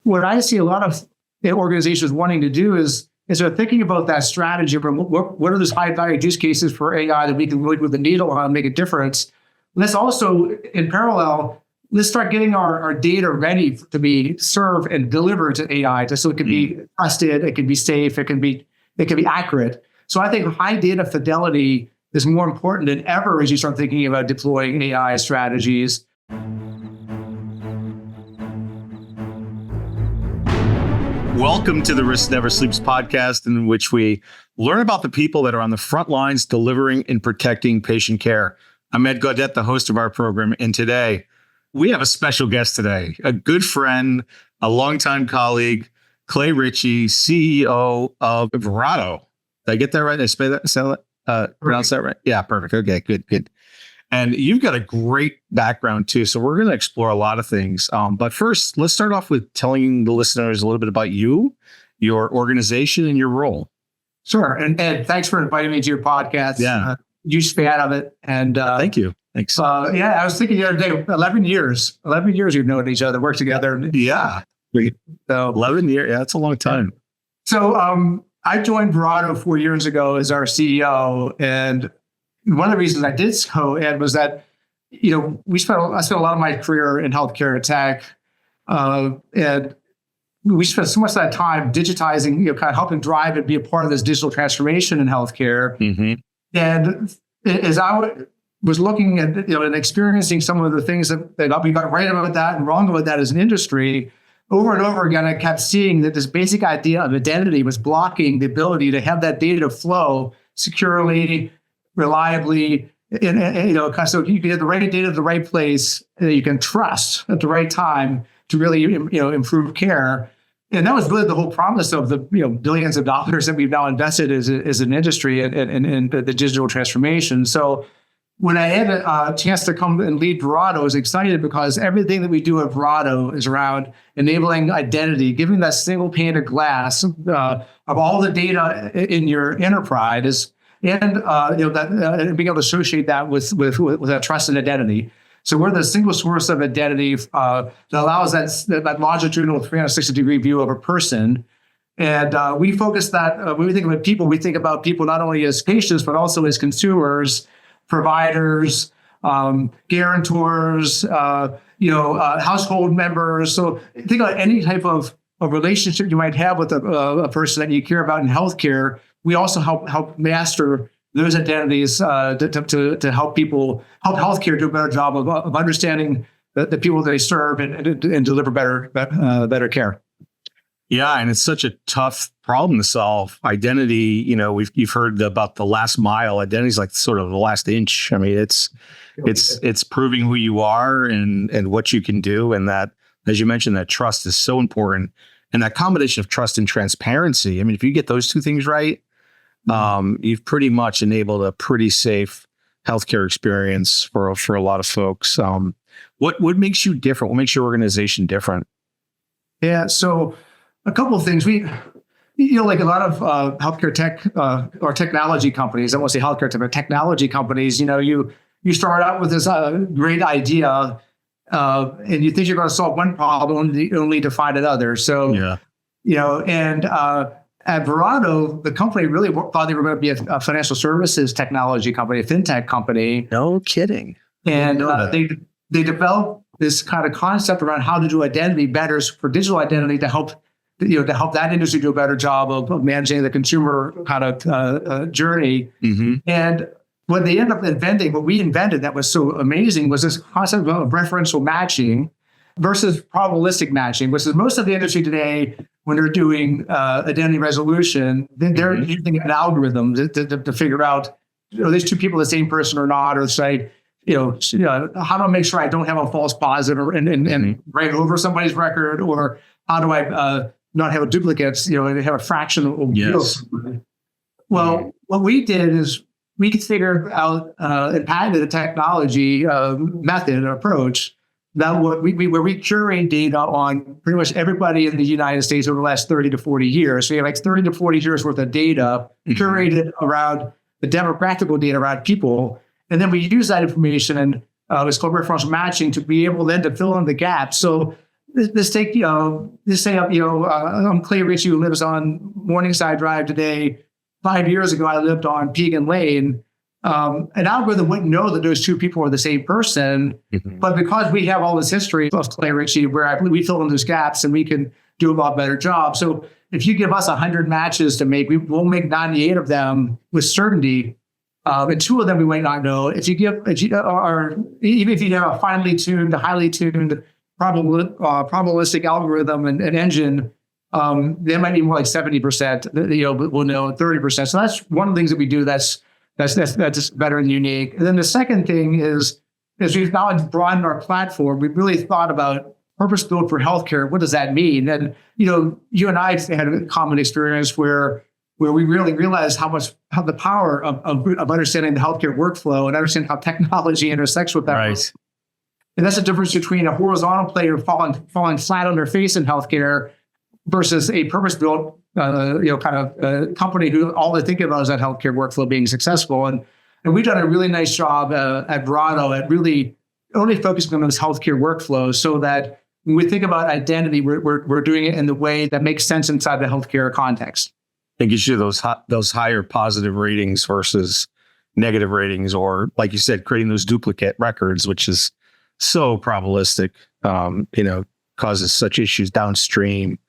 what I see a lot of organizations wanting to do is they're thinking about that strategy of what are those high value use cases for AI that we can really move the needle on and make a difference. Let's also, in parallel, let's start getting our data ready to be served and delivered to AI, just so it can be trusted, it can be safe, it can be accurate. So I think high data fidelity is more important than ever as you start thinking about deploying AI strategies. Welcome to the Risk Never Sleeps podcast, in which we learn about the people that are on the front lines delivering and protecting patient care. I'm Ed Gaudet, the host of our program, and today we have a special guest today, a good friend, a longtime colleague, Clay Ritchey, CEO of Verato. Did I get that right? Did I pronounce that right? Yeah, perfect. Okay, good. And you've got a great background too, so we're going to explore a lot of things. But first, let's start off with telling the listeners a little bit about you, your organization, and your role. Sure. And Ed, thanks for inviting me to your podcast. Yeah. Huge fan of it. And thank you. Thanks. I was thinking the other day, 11 years we've known each other, worked together. Yeah. So 11 years. Yeah, that's a long time. So I joined Verato 4 years ago as our CEO. And one of the reasons I did so, Ed, was that, I spent a lot of my career in healthcare and tech. And we spent so much of that time digitizing, kind of helping drive and be a part of this digital transformation in healthcare. Mm-hmm. And as I was looking at, and experiencing some of the things that we got right about that and wrong about that as an industry, over and over again, I kept seeing that this basic idea of identity was blocking the ability to have that data flow securely, reliably, so you can get the right data at the right place that you can trust at the right time to really, improve care. And that was really the whole promise of the billions of dollars that we've now invested as an industry in the digital transformation. So when I had a chance to come and lead Verato, I was excited because everything that we do at Verato is around enabling identity, giving that single pane of glass of all the data in your enterprise, and being able to associate that with a trusted identity. So we're the single source of identity that allows that longitudinal 360-degree view of a person. And we focus that, when we think about people, we think about people not only as patients, but also as consumers, providers, guarantors, household members. So think about any type of relationship you might have with a person that you care about in healthcare. We also help master those identities to help healthcare do a better job of understanding the people that they serve and deliver better care. Yeah, and it's such a tough problem to solve. Identity, you've heard about the last mile. Identity is like sort of the last inch. I mean, it's proving who you are and what you can do, and that, as you mentioned, that trust is so important. And that combination of trust and transparency. I mean, if you get those two things right, you've pretty much enabled a pretty safe healthcare experience for a lot of folks. What makes you different? What makes your organization different? Yeah, so a couple of things. We, like a lot of healthcare tech or technology companies, I won't say healthcare tech, but technology companies, you start out with this great idea and you think you're going to solve one problem, only to find another. So, at Verato, the company really thought they were going to be a financial services technology company, a fintech company. No kidding. And they developed this kind of concept around how to do identity better for digital identity to help that industry do a better job of managing the consumer kind of journey. Mm-hmm. And what they ended up inventing, what we invented that was so amazing, was this concept of referential matching versus probabilistic matching, which is most of the industry today, when they're doing identity resolution, they're using an algorithm to figure out, are these two people the same person or not, or say, how do I make sure I don't have a false positive and write over somebody's record, or how do I not have a duplicate, have a fraction of yes. Well, what we did is we figured out and patented a technology method and approach that where we curate data on pretty much everybody in the United States over the last 30 to 40 years. So you have like 30 to 40 years worth of data curated around the demographical data around people. And then we use that information and it's called referential matching to be able then to fill in the gaps. So let's take, let's say, I'm Clay Ritchey, who lives on Morningside Drive today. 5 years ago, I lived on Pegan Lane. An algorithm wouldn't know that those two people are the same person, but because we have all this history of Clay Ritchey, where we fill in those gaps and we can do a lot better job. So if you give us 100 matches to make, we'll make 98 of them with certainty. And 2 of them we might not know. Even if you have a finely tuned, highly tuned probabilistic algorithm and engine, they might be more like 70%. We'll know 30%. So that's one of the things that we do. That's better and unique. And then the second thing is, as we've now broadened our platform, we've really thought about purpose-built for healthcare. What does that mean? And you and I had a common experience where we really realized how the power of understanding the healthcare workflow and understanding how technology intersects with that. Right. And that's the difference between a horizontal player falling flat on their face in healthcare versus a purpose-built company who all they think about is that healthcare workflow being successful. And we've done a really nice job at Verato at really only focusing on those healthcare workflows, so that when we think about identity, we're doing it in the way that makes sense inside the healthcare context. It gives you those higher positive ratings versus negative ratings, or like you said, creating those duplicate records, which is so probabilistic, causes such issues downstream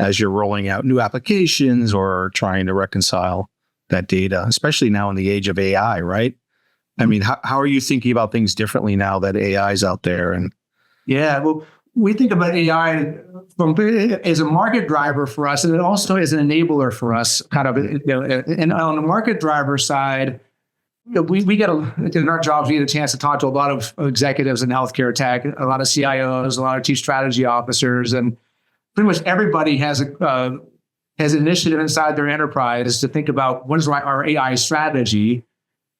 as you're rolling out new applications or trying to reconcile that data, especially now in the age of AI, right? I mean, how are you thinking about things differently now that AI is out there? And yeah, well, we think about AI as a market driver for us, and it also is an enabler for us, kind of. And on the market driver side, we get in our jobs, we get a chance to talk to a lot of executives in healthcare tech, a lot of CIOs, a lot of chief strategy officers, and pretty much everybody has an initiative inside their enterprise to think about what is our AI strategy.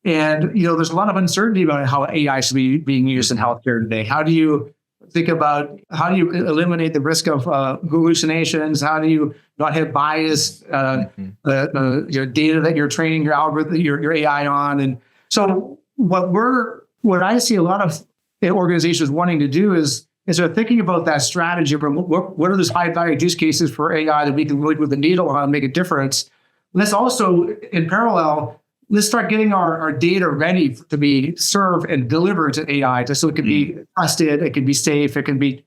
And there's a lot of uncertainty about how AI should be being used in healthcare today. How do you eliminate the risk of hallucinations? How do you not have bias, your data that you're training your algorithm, your AI on? And so what I see a lot of organizations wanting to do is they're thinking about that strategy. What are those high value use cases for AI that we can really move the needle on and make a difference? Let's also, in parallel, let's start getting our data ready to be served and delivered to AI, so it can be trusted, it can be safe, it can be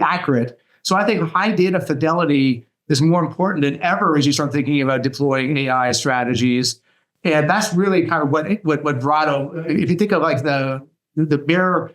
accurate. So I think high data fidelity is more important than ever as you start thinking about deploying AI strategies. And that's really kind of what Verato, if you think of like the bare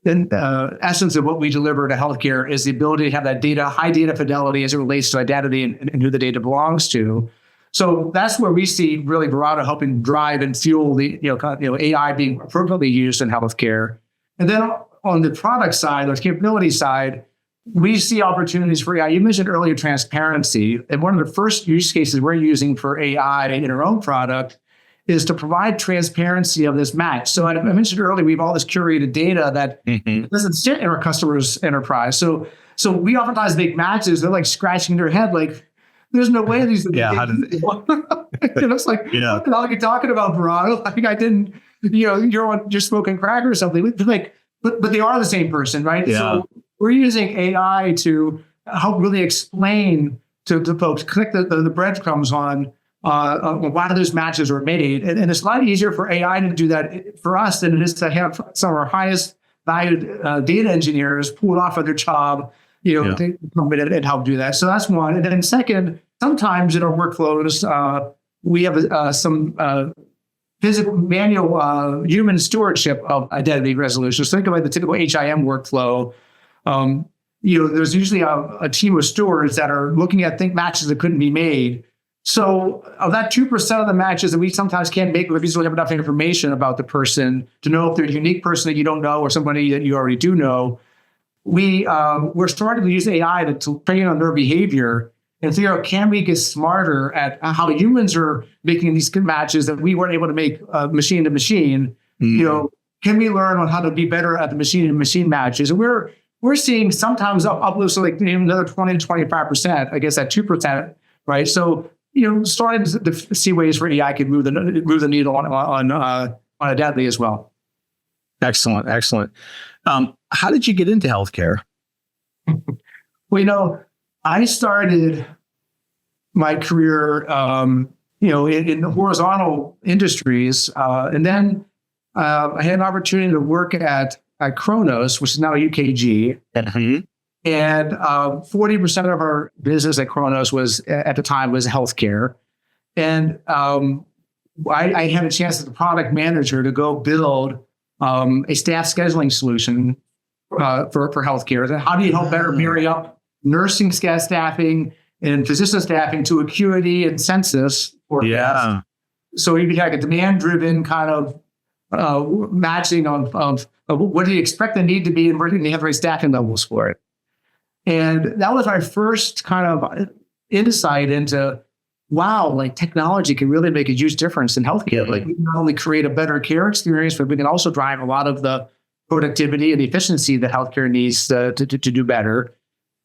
essence of what we deliver to healthcare, is the ability to have that data, high data fidelity as it relates to identity and who the data belongs to. So that's where we see really Verato helping drive and fuel the AI being appropriately used in healthcare. And then on the product side, or capability side, we see opportunities for AI. You mentioned earlier transparency, and one of the first use cases we're using for AI in our own product is to provide transparency of this match. So I mentioned earlier, we have all this curated data that doesn't sit in our customer's enterprise. So we oftentimes make matches. They're like scratching their head, like, there's no way these. Yeah, how did it's like, what the hell are you talking about, Verato? I think I didn't. You're smoking crack or something. But they are the same person, right? Yeah. So we're using AI to help really explain to folks, click the breadcrumbs on why those matches are made, and it's a lot easier for AI to do that for us than it is to have some of our highest valued data engineers pull off of their job. To come in and help do that. So that's one. And then second, sometimes in our workflows, we have some physical, manual, human stewardship of identity resolution. So think about the typical HIM workflow. There's usually a team of stewards that are looking at matches that couldn't be made. So of that 2% of the matches that we sometimes can't make, if you don't have enough information about the person to know if they're a unique person that you don't know or somebody that you already do know, we're starting to use AI to train on their behavior and figure out, can we get smarter at how humans are making these matches that we weren't able to make machine to machine? Can we learn on how to be better at the machine to machine matches? And we're seeing sometimes uplifts of like another 20 to 25%. I guess that 2%, right? So starting to see ways where AI can move the needle on identity as well. Excellent. How did you get into healthcare? Well, I started my career, in horizontal industries, and then I had an opportunity to work at Kronos, which is now UKG. Mm-hmm. And 40% of our business at Kronos was at the time was healthcare. And I had a chance as a product manager to go build a staff scheduling solution for healthcare. How do you help better marry up nursing staffing and physician staffing to acuity and census forecast? Yeah. So you can have a demand-driven kind of matching of what do you expect the need to be and where do you have the right staffing levels for it. And that was my first kind of insight into, wow, like technology can really make a huge difference in healthcare. Like we can not only create a better care experience, but we can also drive a lot of the productivity and efficiency that healthcare needs to do better.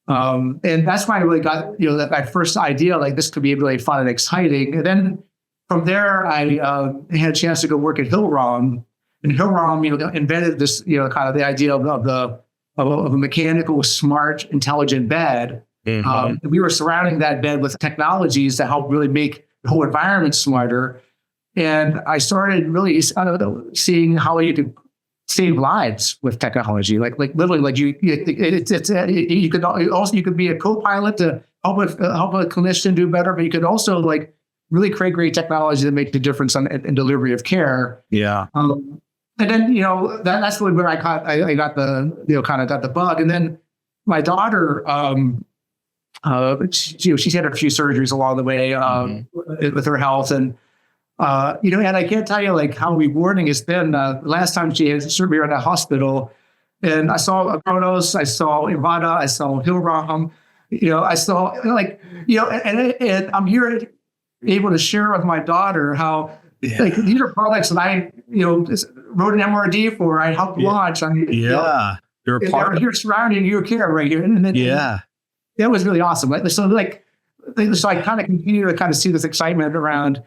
And that's why I really got, that first idea, like this could be really fun and exciting. And then from there, I had a chance to go work at Hillrom. And Hillrom, invented this, kind of the idea of a mechanical, smart, intelligent bed. Mm-hmm. We were surrounding that bed with technologies that help really make the whole environment smarter. And I started really seeing how you could save lives with technology. Like literally, like you could be a co-pilot to help a clinician do better, but you could also like really create great technology that make the difference in delivery of care. Yeah. And then, that's really where I got the, kind of got the bug. And then my daughter, she's had a few surgeries along the way with her health. And, and I can't tell you like how rewarding it's been. Last time she had surgery in the hospital, and I saw Kronos, I saw Verato, I saw Hillrom, I saw and I'm here able to share with my daughter how, like these are products that I, wrote an MRD for. I helped launch. You're a part of here surrounding your care right here. And then, that was really awesome. So I kind of continue to kind of see this excitement around,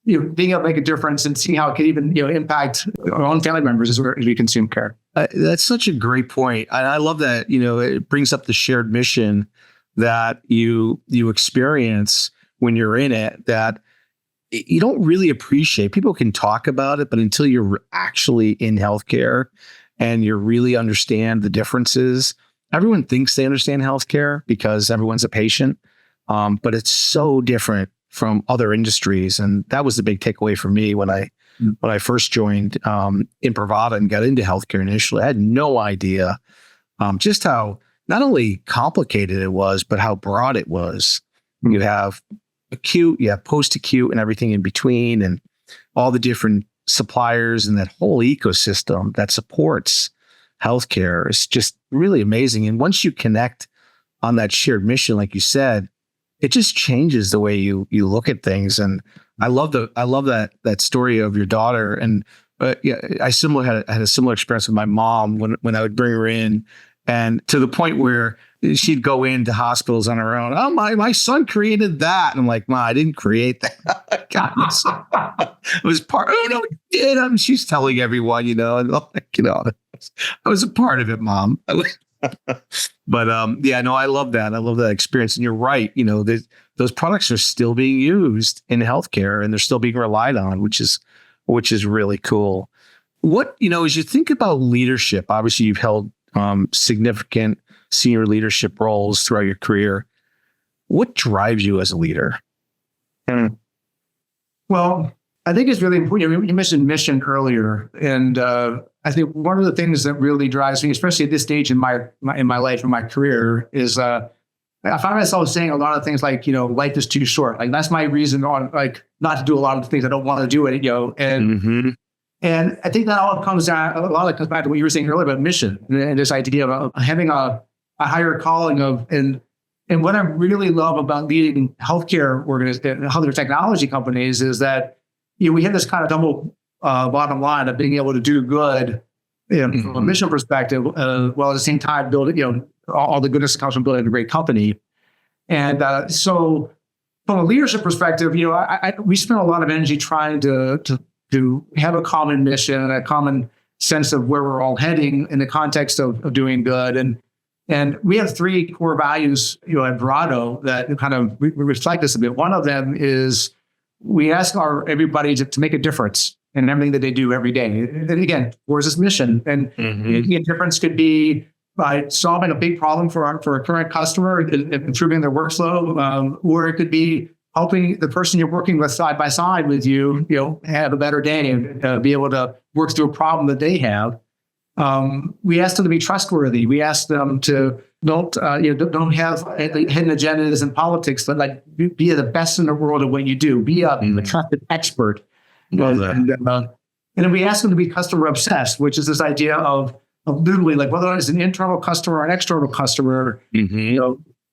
being able to make a difference and see how it can even, impact our own family members as we consume care. That's such a great point. And I love that, it brings up the shared mission that you experience when you're in it, that you don't really appreciate. People can talk about it, but until you're actually in healthcare and you really understand the differences, everyone thinks they understand healthcare because everyone's a patient, but it's so different from other industries. And that was the big takeaway for me when I first joined in Verato and got into healthcare initially. I had no idea just how not only complicated it was, but how broad it was. You have acute, you have post-acute and everything in between, and all the different suppliers and that whole ecosystem that supports healthcare is just really amazing. And once you connect on that shared mission, like you said, it just changes the way you look at things. And I love that story of your daughter. And had a similar experience with my mom when I would bring her in, and to the point where she'd go into hospitals on her own. Oh, my son created that. And I'm like, Ma, I didn't create that. God, it was part. Oh no, it did. She's telling everyone, and I was a part of it, Mom. But I love that. I love that experience. And you're right. Those products are still being used in healthcare, and they're still being relied on, which is really cool. What, as you think about leadership, obviously you've held significant senior leadership roles throughout your career. What drives you as a leader? Well, I think it's really important. You mentioned mission earlier, and I think one of the things that really drives me, especially at this stage in my life and my career, is I find myself saying a lot of things like, life is too short. Like that's my reason on not to do a lot of the things I don't want to do it. And I think that all comes down. A lot of it comes back to what you were saying earlier about mission and this idea of having a higher calling and what I really love about leading healthcare organizations, healthcare technology companies, is that we have this kind of double bottom line of being able to do good from a mission perspective, while at the same time build all the goodness that comes from building a great company. And so from a leadership perspective, we spend a lot of energy trying to have a common mission and a common sense of where we're all heading in the context of doing good. And And we have three core values, at Verato that kind of we reflect this a bit. One of them is we ask everybody to make a difference in everything that they do every day. And again, where's this mission? And the difference could be by solving a big problem for a current customer, improving their workflow, or it could be helping the person you're working with side by side with you, have a better day and be able to work through a problem that they have. We ask them to be trustworthy. We ask them to don't have hidden agendas in politics, but like be the best in the world at what you do. Be a trusted expert. And then we ask them to be customer obsessed, which is this idea of literally like whether it's an internal customer or an external customer,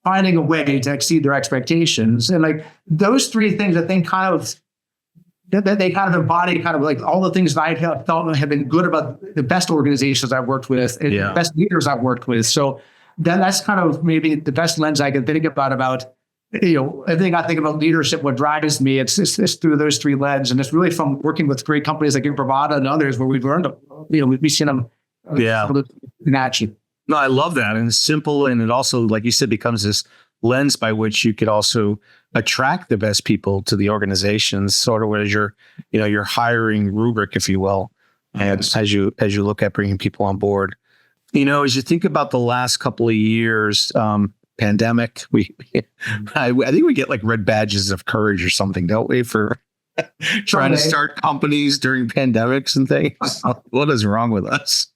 finding a way to exceed their expectations. And like those three things, I think they kind of embody kind of like all the things that I have felt have been good about the best organizations I've worked with and the best leaders I've worked with. So that's kind of maybe the best lens I can think about, everything I think about leadership, what drives me, it's through those three lenses. And it's really from working with great companies like Verato and others where we've learned, we've seen them in action. No, I love that. And it's simple. And it also, like you said, becomes this lens by which you could also attract the best people to the organizations, sort of as your hiring rubric, if you will, and as you look at bringing people on board. As you think about the last couple of years, pandemic, I think we get like red badges of courage or something, don't we, for trying to start companies during pandemics and things? What is wrong with us?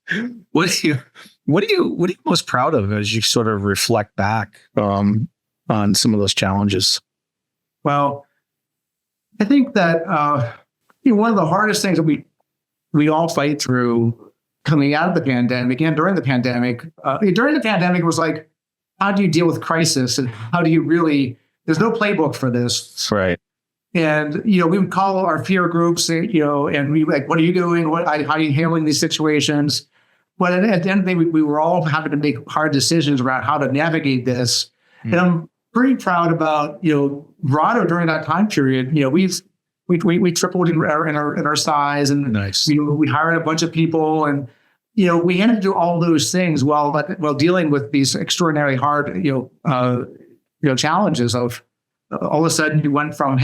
What are you most proud of as you sort of reflect back on some of those challenges? Well, I think that one of the hardest things that we all fight through coming out of the pandemic and during the pandemic it was like, how do you deal with crisis and how do you really? There's no playbook for this, right? And we would call our peer groups, and we like, what are you doing? How are you handling these situations? But at the end of the day, we were all having to make hard decisions around how to navigate this. And I'm pretty proud about, Verato during that time period. We tripled in our size, and nice. We hired a bunch of people, and we had to do all those things while dealing with these extraordinarily hard challenges of. All of a sudden, you went from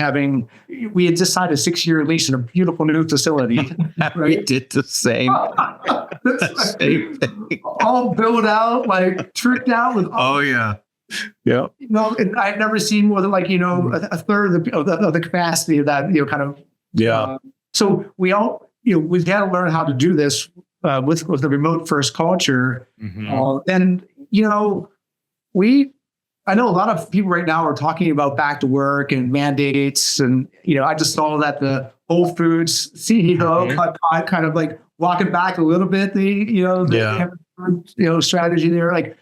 we had just signed a 6-year lease in a beautiful new facility. Right? We did the same. Same thing. All built out, like tricked out with. Oh yeah. Yeah. And I've never seen more than a third of the capacity of that. Kind of. Yeah. So we all we've got to learn how to do this with the remote first culture. And I know a lot of people right now are talking about back to work and mandates. And, I just saw that the Whole Foods CEO kind of like walking back a little bit, the strategy there. Like,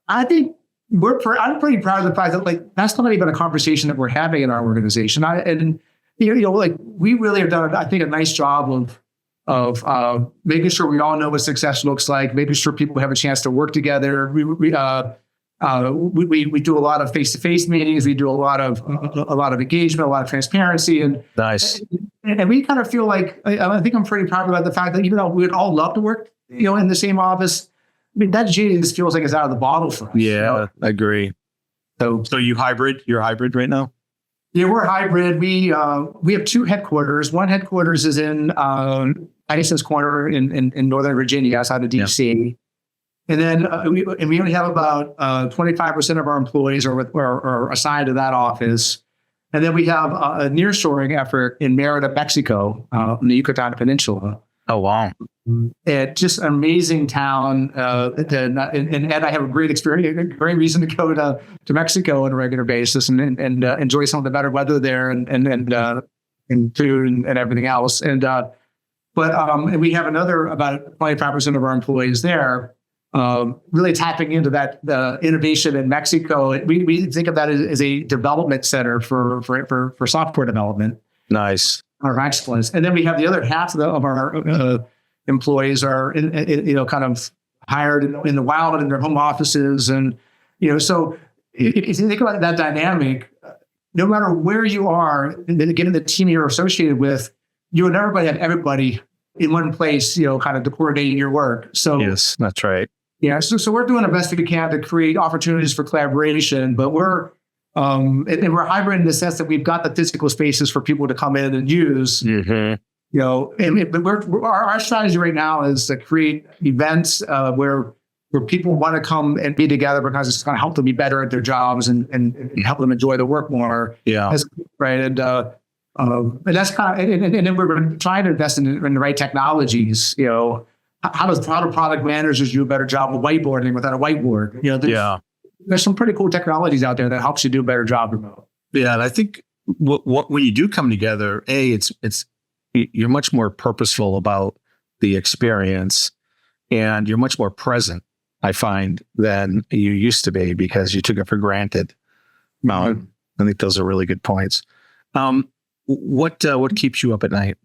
I think I'm pretty proud of the fact that that's not even a conversation that we're having in our organization. We really have done, I think, a nice job of making sure we all know what success looks like, making sure people have a chance to work together. We do a lot of face-to-face meetings. We do a lot of engagement, a lot of transparency, and nice. And we kind of feel like I think I'm pretty proud about the fact that even though we'd all love to work, in the same office, I mean that just feels like it's out of the bottle for us. Yeah, I agree. So you're hybrid right now? Yeah, we're hybrid. We have two headquarters. One headquarters is in Tyson's Corner in Northern Virginia, outside of DC. Yeah. And then we only have about 25% of our employees are assigned to that office. And then we have a nearshoring effort in Mérida, Mexico, in the Yucatan Peninsula. Oh, wow. It's just an amazing town. And Ed, I have a great reason to go to Mexico on a regular basis and enjoy some of the better weather there and food and everything else. But we have another about 25% of our employees there. Really tapping into the innovation in Mexico. We think of that as a development center for software development. Nice. Our excellence. And then we have the other half of our employees are kind of hired in the wild in their home offices. And, so if you think about that dynamic, no matter where you are, given the team you're associated with, you would never have everybody in one place, kind of coordinating your work. So yes, that's right. Yeah, so we're doing the best we can to create opportunities for collaboration, but we're and we're hybrid in the sense that we've got the physical spaces for people to come in and use. Mm-hmm. But our strategy right now is to create events where people want to come and be together because it's going to help them be better at their jobs and help them enjoy the work more. Yeah. Right. And that's kind of, and then we're trying to invest in the right technologies. How do product managers do a better job of whiteboarding without a whiteboard? There's some pretty cool technologies out there that helps you do a better job remote. Yeah. And I think when you do come together, you're much more purposeful about the experience and you're much more present, I find, than you used to be because you took it for granted. I think those are really good points. What keeps you up at night?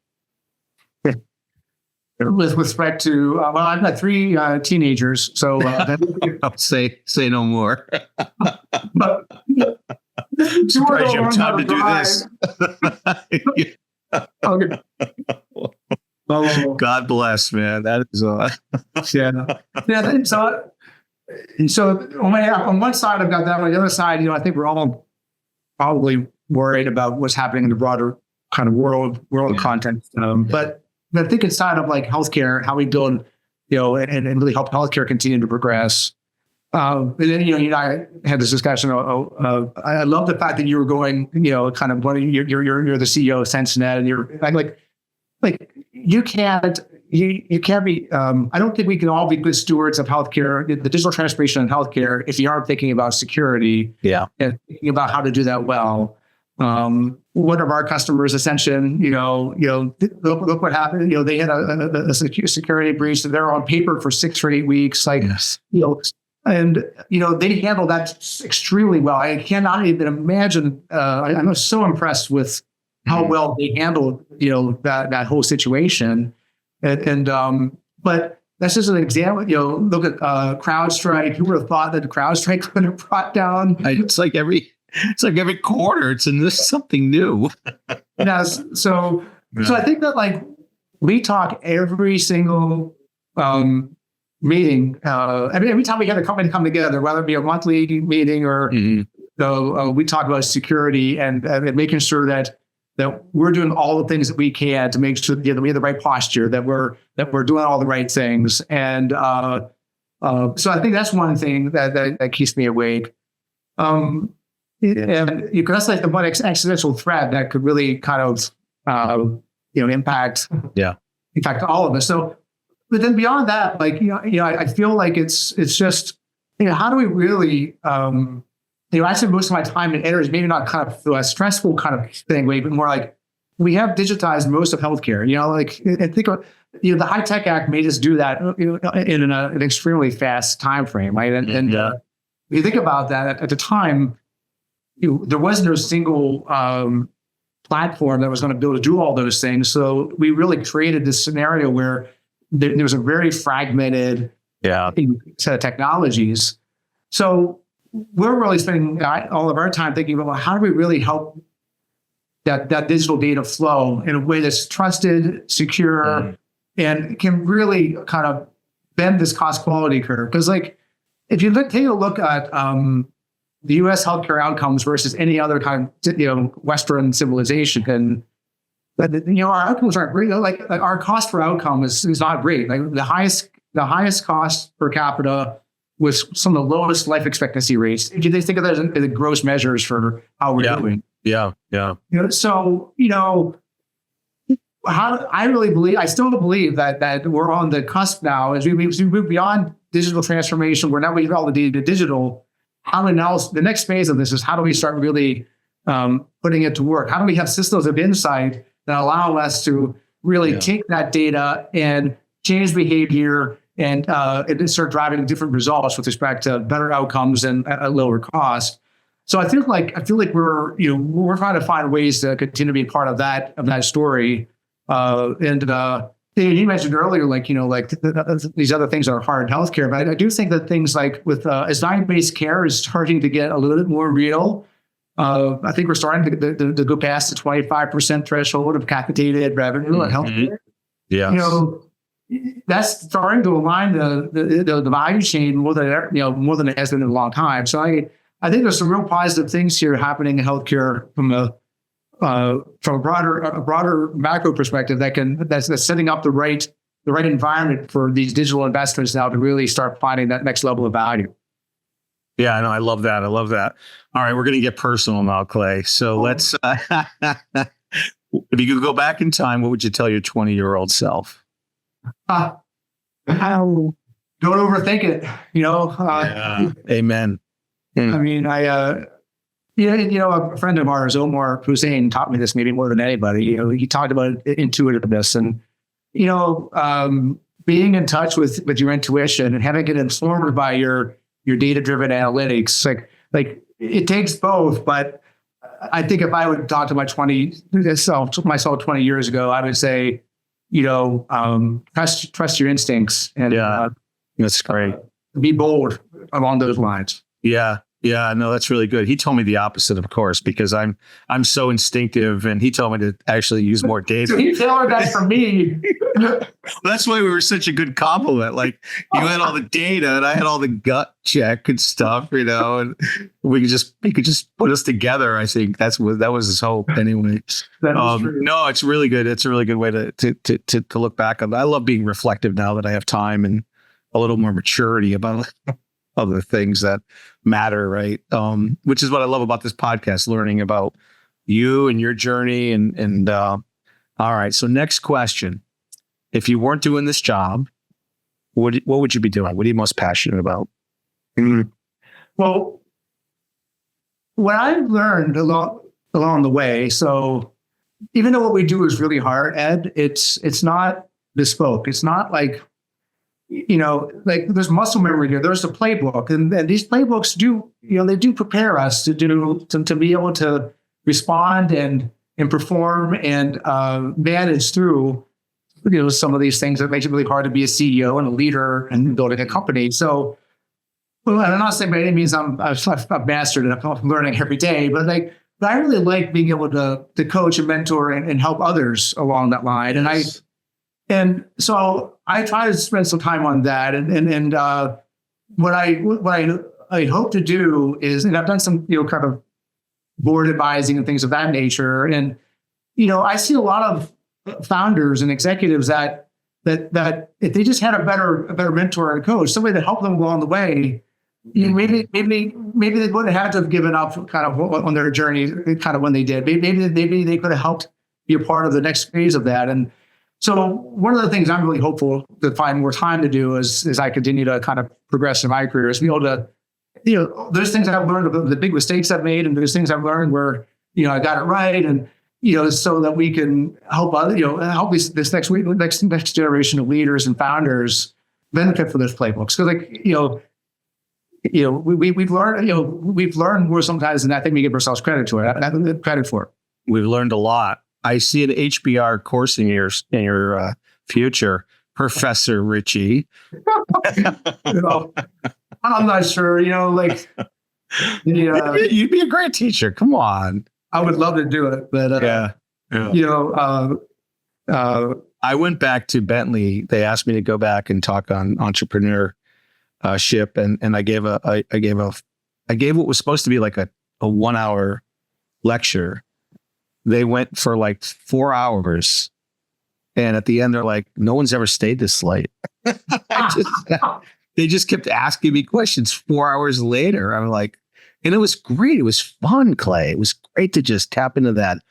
With respect to, I've got 3 teenagers, so say no more. But surprised you have time to do this. Okay. God bless, man. That is So on one side I've got that. On the other side, I think we're all probably worried about what's happening in the broader kind of world content. But I think inside of like healthcare, how we build, and really help healthcare continue to progress. And then, you and I had this discussion. I love the fact that you were going, kind of you're the CEO of Censinet, and you're like you can't be. I don't think we can all be good stewards of healthcare, the digital transformation in healthcare, if you aren't thinking about security. Yeah, and thinking about how to do that well. One of our customers, Ascension, look what happened. They had a security breach, and they're on paper for 6 or 8 weeks. And they handled that extremely well. I cannot even imagine. I'm so impressed with how well they handled, that whole situation. But that's just an example. Look at CrowdStrike. Who would have thought that CrowdStrike could have brought down? It's like every quarter, it's in this something new. Yes. So I think that we talk every single meeting. Every time we have a company come together, whether it be a monthly meeting or we talk about security and making sure that we're doing all the things that we can to make sure that we have the right posture, that we're doing all the right things. And so I think that's one thing that keeps me awake. And that's like the one existential threat that could really kind of impact all of us. So, but then beyond that, I feel like it's just how do we really I spend most of my time and energy, maybe not kind of a stressful kind of thing, but more like we have digitized most of healthcare. And think of the High Tech Act made us do that in an extremely fast time frame, right? And you think about that at the time. There was no single platform that was going to be able to do all those things. So we really created this scenario where there was a very fragmented set of technologies. So we're really spending all of our time thinking about how do we really help that digital data flow in a way that's trusted, secure, and can really kind of bend this cost quality curve. Because if you take a look at the U.S. healthcare outcomes versus any other kind of Western civilization, and our outcomes aren't great. Our cost per outcome is not great. The highest cost per capita with some of the lowest life expectancy rates. Do they think of that as the gross measures for how we're doing? Yeah. So I still believe that we're on the cusp now as we move beyond digital transformation. We're now moving all the data digital. The next phase of this is how do we start really putting it to work? How do we have systems of insight that allow us to really take that data and change behavior and start driving different results with respect to better outcomes and at lower cost. So I feel like we're trying to find ways to continue to be part of that story. You mentioned earlier, these other things are hard in healthcare, but I do think that things like with design-based care is starting to get a little bit more real. I think we're starting to go past the 25% threshold of capitated revenue in healthcare. Yeah. that's starting to align the value chain more than more than it has been in a long time. So I think there's some real positive things here happening in healthcare from a broader macro perspective that's setting up the right environment for these digital investments now to really start finding that next level of value. Yeah, I know. I love that. I love that. All right, we're going to get personal now, Clay. So let's. If you could go back in time, what would you tell your 20-year-old self? Don't overthink it. Yeah. Amen. I mean, a friend of ours, Omar Hussein, taught me this maybe more than anybody. He talked about intuitiveness and, being in touch with your intuition and having it informed by your data-driven analytics. Like it takes both, but I think if I would talk to myself 20 years ago, I would say, trust your instincts and that's great. Be bold along those lines. Yeah. Yeah, no, that's really good. He told me the opposite, of course, because I'm so instinctive, and he told me to actually use more data. So he tailored that for me. That's why we were such a good compliment. Like you had all the data, and I had all the gut check and stuff, and he could just put us together. I think that was his hope, anyway. No, it's really good. It's a really good way to look back on. I love being reflective now that I have time and a little more maturity about other things that matter, right? Which is what I love about this podcast, learning about you and your journey. And all right. So next question. If you weren't doing this job, what would you be doing? What are you most passionate about? Well, what I've learned along the way, so even though what we do is really hard, Ed, it's not bespoke. It's not like, like there's muscle memory here. There's a playbook, and these playbooks they do prepare us to be able to respond and perform and manage through some of these things that makes it really hard to be a CEO and a leader and building a company. So, well, I'm not saying by any means I've mastered it. I'm learning every day, but I really like being able to coach and mentor and help others along that line. And so I try to spend some time on that. And what I hope to do is, and I've done some, kind of board advising and things of that nature. And, I see a lot of founders and executives that if they just had a better mentor and coach, somebody that helped them along the way, maybe they wouldn't have to have given up kind of on their journey, kind of when they did. Maybe they could have helped be a part of the next phase of that. And so one of the things I'm really hopeful to find more time to do as I continue to kind of progress in my career is be able to, there's things I've learned about the big mistakes I've made, and there's things I've learned where, I got it right. And, so that we can help other, help this next generation of leaders and founders benefit from those playbooks. Because we've learned more sometimes than I think we give ourselves credit for. We've learned a lot. I see an HBR course in your future, Professor Ritchey. I'm not sure. You'd be a great teacher. Come on. I would love to do it, but I went back to Bentley. They asked me to go back and talk on entrepreneurship, and I gave what was supposed to be like a 1 hour lecture. They went for like 4 hours. And at the end, they're like, no one's ever stayed this late. They just kept asking me questions 4 hours later. I'm like, and it was great. It was fun, Clay. It was great to just tap into that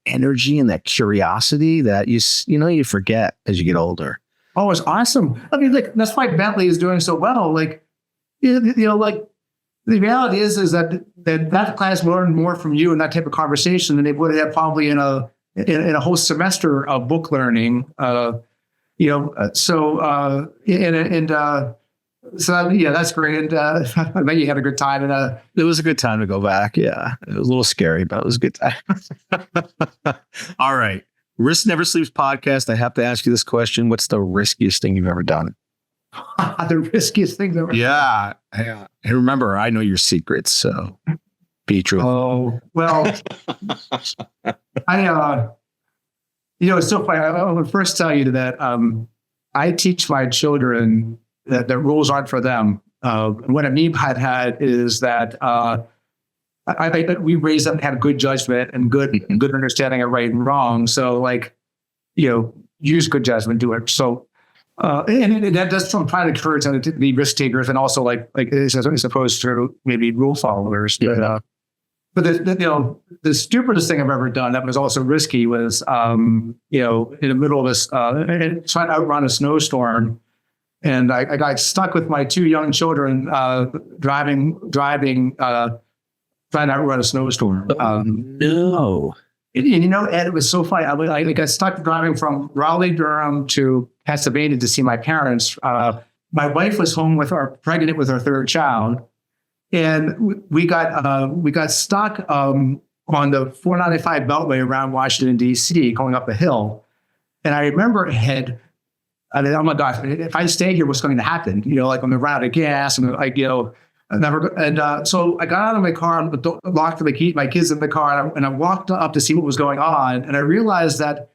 energy and that curiosity that you forget as you get older. Oh, it's awesome. I mean, that's why Bentley is doing so well. The reality is that class learned more from you in that type of conversation than they would have probably in a whole semester of book learning. So that's great. And I bet you had a good time. And it was a good time to go back. Yeah, it was a little scary, but it was a good time. All right, Risk Never Sleeps podcast. I have to ask you this question: what's the riskiest thing you've ever done? The riskiest thing ever. Yeah. And remember, I know your secrets, so be true. Oh well, it's so funny. I would first tell you that I teach my children that the rules aren't for them. What I mean by that is that I think that we raised them to have good judgment and good understanding of right and wrong. So like, use good judgment, do it. So, and that does from trying to encourage them to be risk takers and also like as opposed to maybe rule followers. Yeah. But the stupidest thing I've ever done that was also risky was, in the middle of this, trying to outrun a snowstorm. And I got stuck with my two young children driving, trying to outrun a snowstorm. No. And Ed, it was so funny. I got stuck driving from Raleigh, Durham to Pennsylvania to see my parents. My wife was home pregnant with our third child. And we got stuck on the 495 Beltway around Washington, D.C., going up a hill. And I remember Ed, oh my gosh, if I stay here, what's going to happen? Like I'm out of gas and so I got out of my car and locked my kids in the car, and I walked up to see what was going on. And I realized that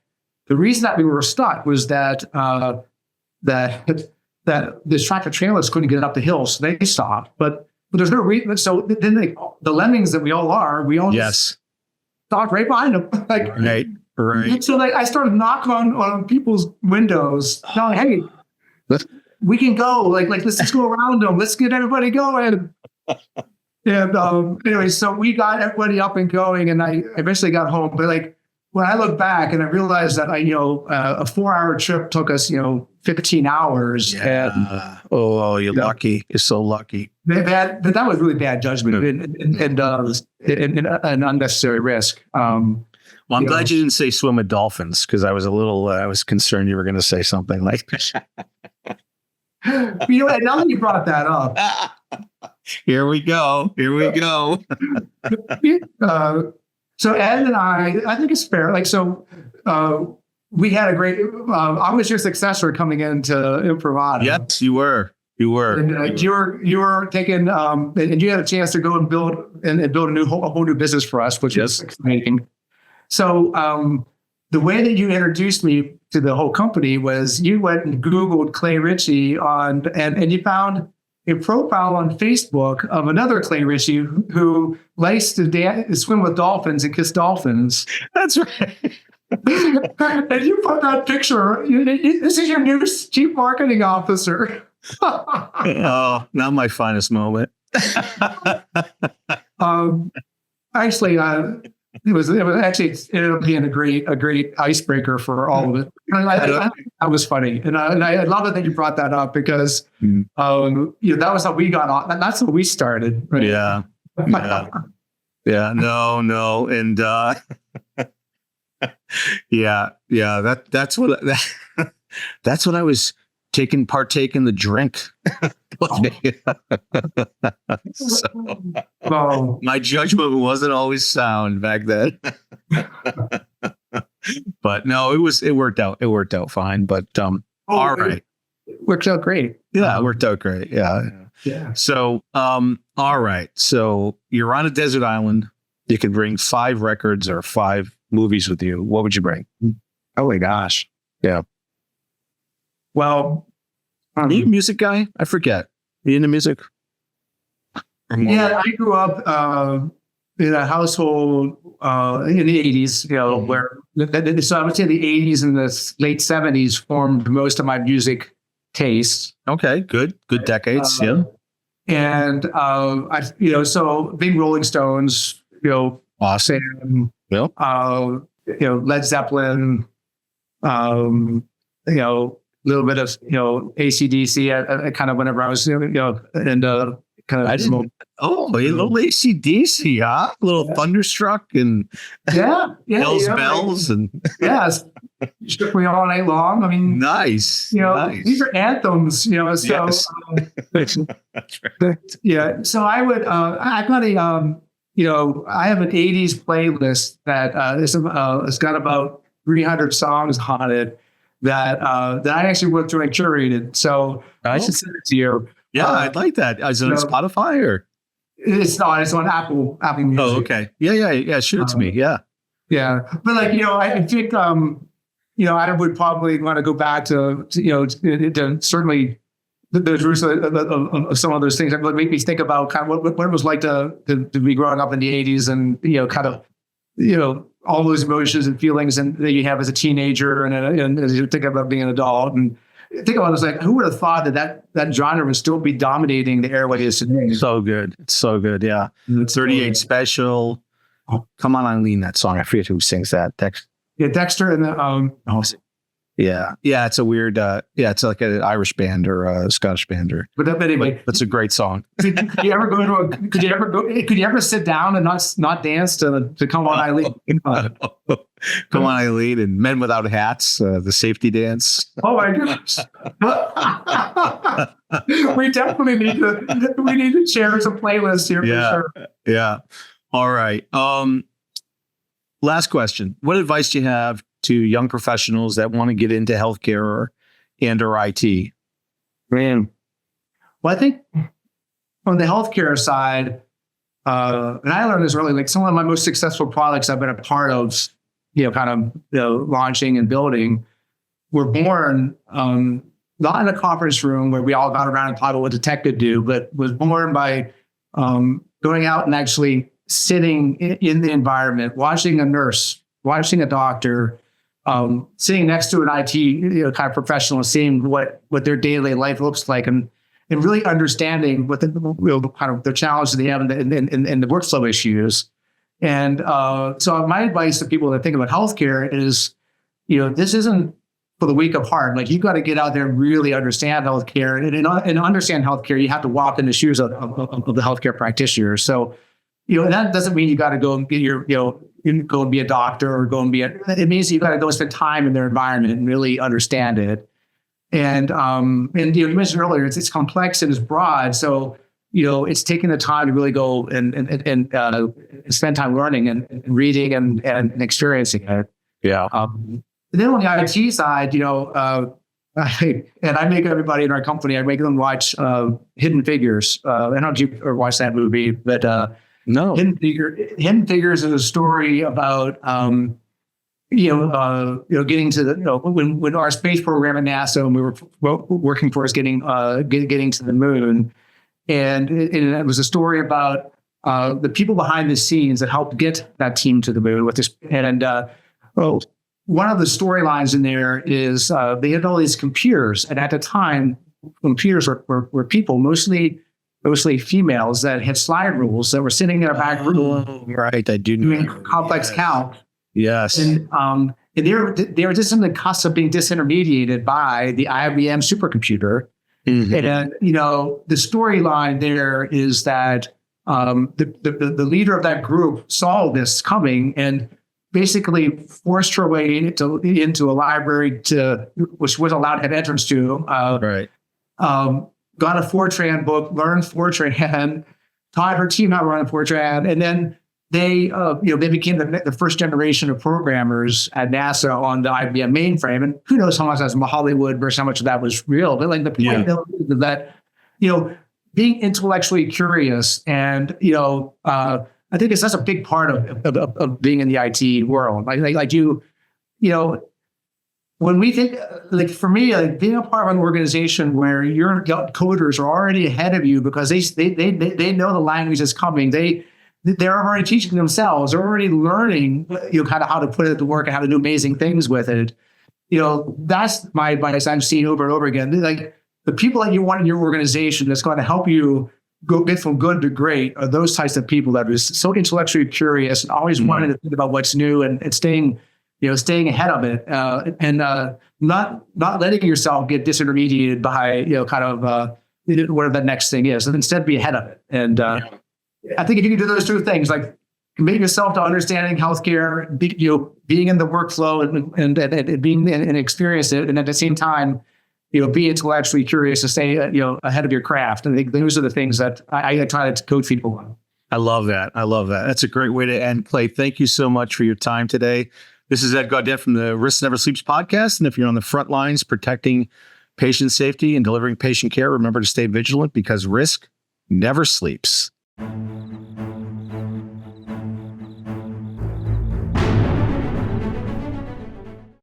the reason that we were stuck was that this tractor trailers couldn't get up the hill, so they stopped. But there's no reason. So then the lemmings that we all are, we all just stopped right behind them. Right. So I started knocking on people's windows, telling, hey, we can go. Let's just go around them. Let's get everybody going. And anyway, so we got everybody up and going, and I eventually got home. But when I look back and I realized that a 4-hour trip took us 15 hours. Yeah. And, you're lucky. You're so lucky. That was really bad judgment and an unnecessary risk. Well, I'm glad you didn't say swim with dolphins, because I was I was concerned you were going to say something like that. Now that you brought that up. Here we go. So Ed and I think it's fair. We had a great, I was your successor coming into Verato. Yes, you were. And you were taking, and you had a chance to go and build a whole new business for us, which is exciting. So the way that you introduced me to the whole company was you went and Googled Clay Ritchey and you found a profile on Facebook of another Clay Ritchey who likes to swim with dolphins and kiss dolphins. That's right. And you put that picture. This is your new chief marketing officer. Oh, not my finest moment. Actually, it was actually ended up being a great icebreaker for all of it. And that was funny, and I love it that you brought that up because that was how we got on. That's how we started. Right? Yeah. No, and that's what I was partake in the drink. So, my judgment wasn't always sound back then. But no, it worked out. It worked out fine. But all right. It worked out great. Yeah, it worked out great. Yeah. So all right. So you're on a desert island. You can bring 5 records or 5 movies with you. What would you bring? Oh my gosh. Yeah. Well, are you a music guy? I forget. Are you into music? Yeah, I grew up in a household in the 80s, where so I would say the 80s and the late 70s formed most of my music tastes. Okay, good decades. Yeah. And so big Rolling Stones, awesome. Led Zeppelin, little bit of AC/DC. Kind of whenever I was and kind of I didn't. Oh, a little AC/DC, huh? A little Thunderstruck and Hell's Bells and shook me all night long. I mean, nice. These are anthems. So yes. That's right. Yeah. So I would. I've got a. I have an '80s playlist that it's got about 300 songs on it. That I actually went through and curated. So I should send it to you. Yeah, I'd like that. Is it on Spotify or? It's not. It's on Apple Music. Oh, okay. Yeah. Shoot it to me. Yeah. Yeah. But I think, I would probably want to go back to certainly the roots of some of those things that would make me think about kind of what it was like to be growing up in the 80s and, kind of, all those emotions and feelings that you have as a teenager and as you think about being an adult. And think about it, it's like, who would have thought that genre would still be dominating the airwaves today? So good. It's so good. Yeah. 38 Special. Oh, Come On Eileen, that song. I forget who sings that. Dexter and the Yeah. It's a weird. It's like an Irish band or a Scottish band, but anyway, it's a great song. Could you ever sit down and not dance to Come On Eileen? Come On Eileen and Men Without Hats, the safety dance. Oh my goodness. We definitely need to share some playlists here for sure. Yeah. All right. Last question. What advice do you have to young professionals that want to get into healthcare or IT? Man. Well, I think on the healthcare side, and I learned this early, like some of my most successful products I've been a part of, launching and building were born, not in a conference room where we all got around and thought what the tech could do, but was born by going out and actually sitting in the environment, watching a nurse, watching a doctor, sitting next to an IT kind of professional, and seeing what their daily life looks like, and really understanding what the kind of the challenges they have and the workflow issues. And so my advice to people that think about healthcare is, this isn't for the weak of heart. Like, you've got to get out there and really understand healthcare, and understand healthcare. You have to walk in the shoes of the healthcare practitioner. So, and that doesn't mean you got to go and get go and be a doctor or go and it means you got to go spend time in their environment and really understand it. And you mentioned earlier, it's complex and it's broad. So, it's taking the time to really go and spend time learning and reading and experiencing it. Yeah. And then on the IT side, I make everybody in our company, I make them watch Hidden Figures. I don't know if you ever watched that movie, but no. Hidden Figures is a story about getting to the when our space program at NASA, and we were working towards getting to the moon, and it was a story about the people behind the scenes that helped get that team to the moon with this. And one of the storylines in there is they had all these computers, and at the time, computers were people, mostly females, that had slide rules that were sitting in a back room. Oh, right, I do know. Doing complex count. Yes. And they were just on the cusp of being disintermediated by the IBM supercomputer. Mm-hmm. And the storyline there is that the leader of that group saw this coming and basically forced her way into a library which was allowed to have entrance to. Right. Got a Fortran book, learned Fortran, taught her team how to run Fortran, and then they became the first generation of programmers at NASA on the IBM mainframe. And who knows how much that's Hollywood versus how much of that was real. But like the point is that, being intellectually curious, and I think that's a big part of being in the IT world. When we think, like for me, like being a part of an organization where your coders are already ahead of you because they know the language that's coming. They're already teaching themselves. They're already learning, kind of how to put it to work and how to do amazing things with it. That's my advice I've seen over and over again. Like the people that you want in your organization that's going to help you go get from good to great are those types of people that are so intellectually curious and always wanting to think about what's new and staying ahead of it, and not letting yourself get disintermediated by whatever the next thing is, and instead be ahead of it. And I think if you can do those two things, like commit yourself to understanding healthcare, being in the workflow and being and experience it, and at the same time, be intellectually curious to stay ahead of your craft. I think those are the things that I try to coach people on. I love that. That's a great way to end. Clay, thank you so much for your time today. This is Ed Gaudet from the Risk Never Sleeps podcast. And if you're on the front lines protecting patient safety and delivering patient care, remember to stay vigilant because risk never sleeps.